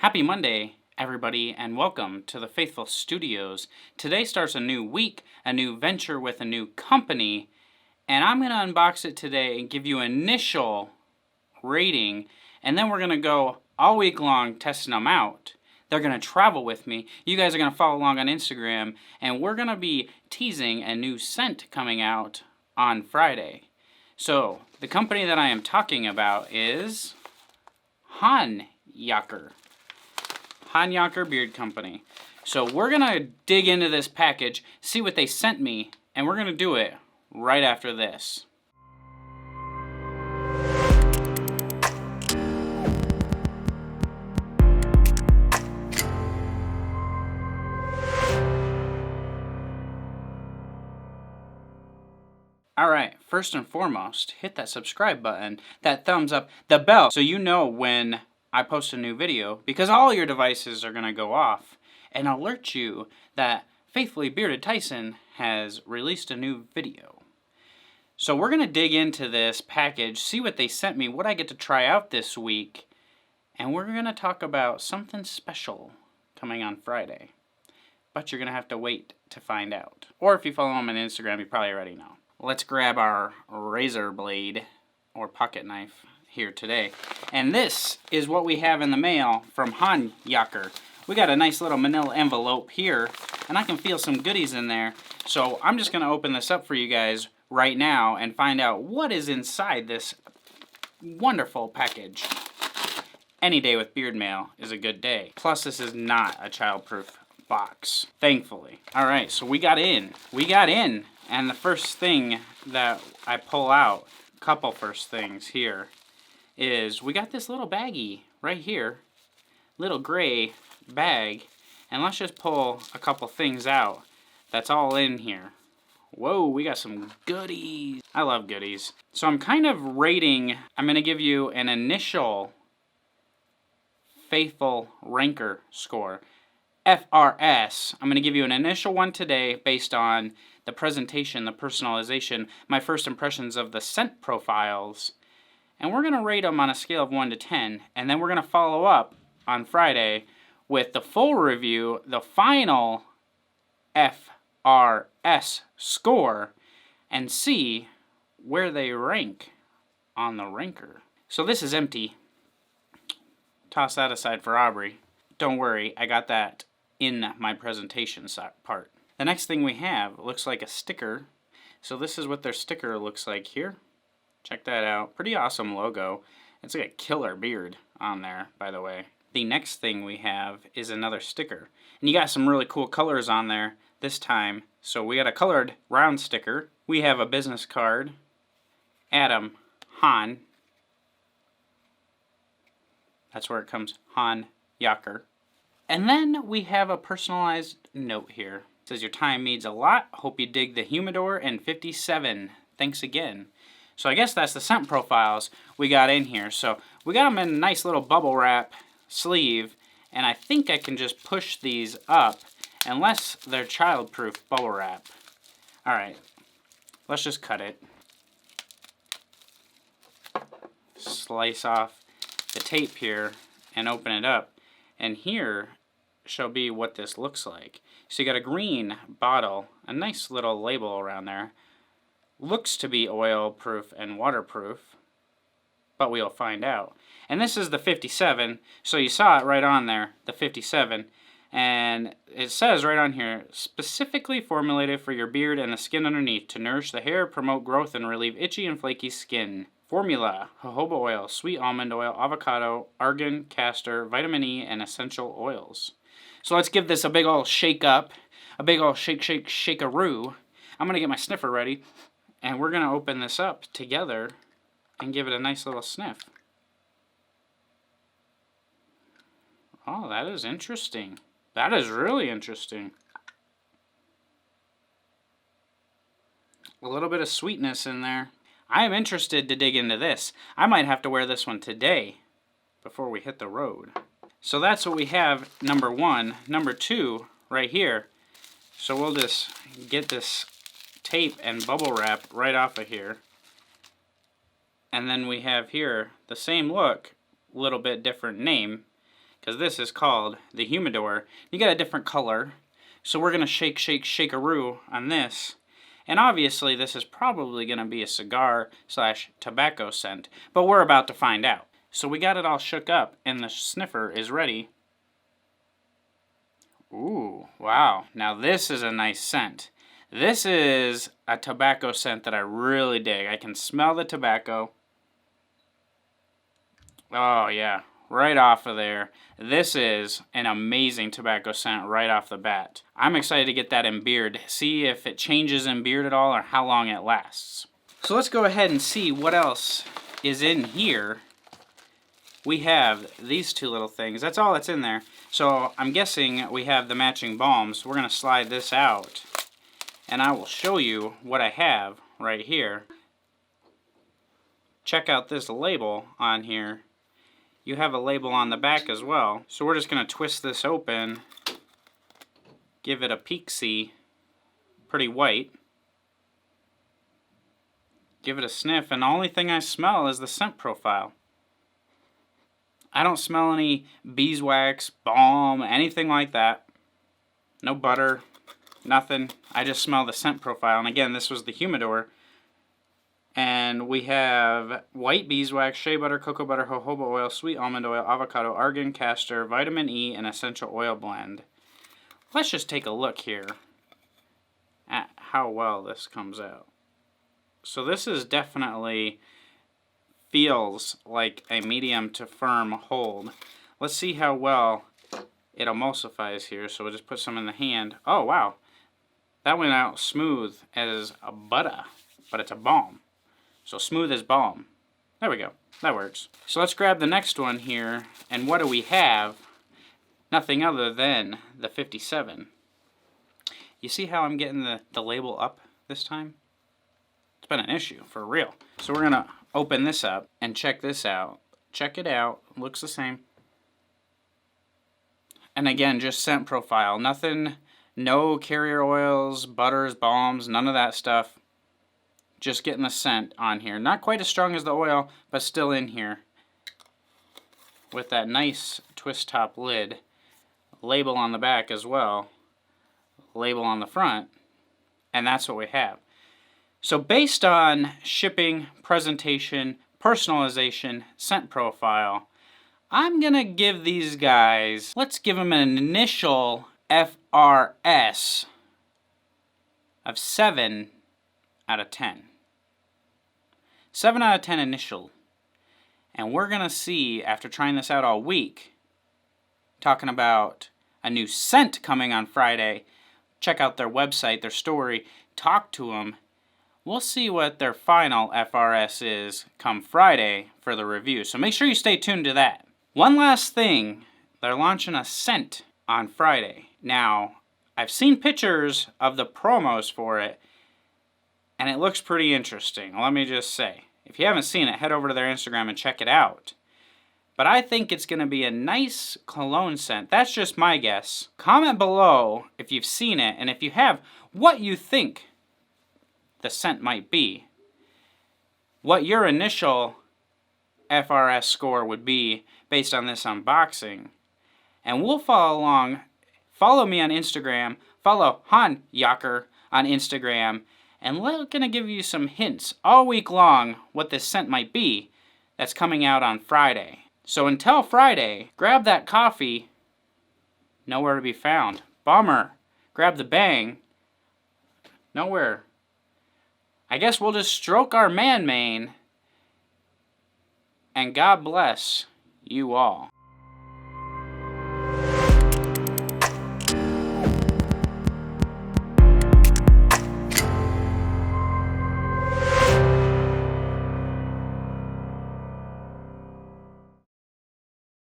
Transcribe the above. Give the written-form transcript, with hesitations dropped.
Happy Monday, everybody, and welcome to the Faithful Studios. Today starts a new week, a new venture with a new company, and I'm going to unbox it today and give you an initial rating, and then we're going to go all week long testing them out. They're going to travel with me. You guys are going to follow along on Instagram, and we're going to be teasing a new scent coming out on Friday. So, the company that I am talking about is Honyocker Beard Company. So we're going to dig into this package, see what they sent me, and we're going to do it right after this. Alright, first and foremost, hit that subscribe button, that thumbs up, the bell, so you know when I post a new video, because all your devices are going to go off and alert you that Faithfully Bearded Tyson has released a new video. So we're going to dig into this package, see what they sent me, what I get to try out this week, and we're going to talk about something special coming on Friday. But you're going to have to wait to find out. Or if you follow them on Instagram, you probably already know. Let's grab our razor blade or pocket knife here today. And this is what we have in the mail from Honyocker. We got a nice little manila envelope here, and I can feel some goodies in there. So I'm just going to open this up for you guys right now and find out what is inside this wonderful package. Any day with beard mail is a good day. Plus, this is not a childproof box, thankfully. All right, so we got in. And the first thing that I pull out, couple first things here, is we got this little baggie right here, little gray bag, and let's just pull a couple things out that's all in here. Whoa, we got some goodies. I love goodies. So I'm kind of rating, I'm going to give you an initial Faithful Ranker score. FRS. I'm going to give you an initial one today based on the presentation, the personalization, my first impressions of the scent profiles, and we're going to rate them on a scale of 1 to 10, and then we're going to follow up on Friday with the full review, the final FRS score, and see where they rank on the ranker. So this is empty. Toss that aside for Aubrey. Don't worry, I got that in my presentation part. The next thing we have looks like a sticker. So this is what their sticker looks like here. Check that out. Pretty awesome logo. It's like a killer beard on there, by the way. The next thing we have is another sticker. And you got some really cool colors on there this time. So we got a colored round sticker. We have a business card. Adam Hahn. That's where it comes, Honyocker. And then we have a personalized note here. It says, your time means a lot. Hope you dig the humidor and 57. Thanks again. So I guess that's the scent profiles we got in here. So we got them in a nice little bubble wrap sleeve. And I think I can just push these up unless they're childproof bubble wrap. Alright, let's just cut it. Slice off the tape here and open it up. And here shall be what this looks like. So you got a green bottle, a nice little label around there. Looks to be oil proof and waterproof, but we'll find out. And this is the 57, so you saw it right on there, the 57. And it says right on here, specifically formulated for your beard and the skin underneath to nourish the hair, promote growth, and relieve itchy and flaky skin. Formula, jojoba oil, sweet almond oil, avocado, argan, castor, vitamin E, and essential oils. So let's give this a big ol' shake up, a big ol' shake-a-roo. I'm going to get my sniffer ready, and we're going to open this up together and give it a nice little sniff. Oh, that is interesting. That is really interesting. A little bit of sweetness in there. I am interested to dig into this. I might have to wear this one today before we hit the road. So that's what we have, number one. Number two, right here. So we'll just get this tape and bubble wrap right off of here. And then we have here the same look, little bit different name. because this is called the humidor. You got a different color, so we're gonna shake, shake, shake-a-roo on this. And obviously this is probably gonna be a cigar slash tobacco scent, but we're about to find out. So we got it all shook up, and the sniffer is ready. Ooh, wow. Now this is a nice scent. This is a tobacco scent that I really dig. I can smell the tobacco. Oh yeah, right off of there. This is an amazing tobacco scent right off the bat. I'm excited to get that in beard, see if it changes in beard at all or how long it lasts. So let's go ahead and see what else is in here. We have these two little things. That's all that's in there. So I'm guessing we have the matching balms. We're going to slide this out, and I will show you what I have right here. Check out this label on here. You have a label on the back as well. So we're just going to twist this open, give it a peek-see, pretty white. Give it a sniff, and the only thing I smell is the scent profile. I don't smell any beeswax, balm, anything like that. No butter, nothing. I just smell the scent profile. And again, this was the humidor. And we have white beeswax, shea butter, cocoa butter, jojoba oil, sweet almond oil, avocado, argan, castor, vitamin E, and essential oil blend. Let's just take a look here at how well this comes out. So this is definitely feels like a medium to firm hold. Let's see how well it emulsifies here. So we'll just put some in the hand. Oh wow, that went out smooth as a butter, but it's a balm. So smooth as balm. There we go, that works. So let's grab the next one here, and what do we have? Nothing other than the 57. You see how I'm getting the label up this time? It's been an issue, for real. So we're gonna open this up and check this out. Check it out, looks the same. And again, just scent profile, nothing, no carrier oils, butters, balms, none of that stuff. Just getting the scent on here. Not quite as strong as the oil, but still in here. With that nice twist top lid. Label on the back as well. Label on the front. And that's what we have. So based on shipping, presentation, personalization, scent profile, I'm going to give these guys, let's give them an initial FRS of 7 out of 10. 7 out of 10 initial. And we're going to see, after trying this out all week, talking about a new scent coming on Friday, check out their website, their story, talk to them. We'll see what their final FRS is come Friday for the review. So make sure you stay tuned to that. One last thing, they're launching a scent on Friday. Now, I've seen pictures of the promos for it, and it looks pretty interesting, let me just say. If you haven't seen it, head over to their Instagram and check it out. But I think it's going to be a nice cologne scent. That's just my guess. Comment below if you've seen it, and if you have, what you think the scent might be. What your initial FRS score would be based on this unboxing. And we'll follow along. Follow me on Instagram. Follow Honyocker on Instagram. And we're going to give you some hints all week long what this scent might be that's coming out on Friday. So until Friday, grab that coffee. Nowhere to be found. Bummer. Grab the bang. Nowhere. I guess we'll just stroke our man mane. And God bless you all.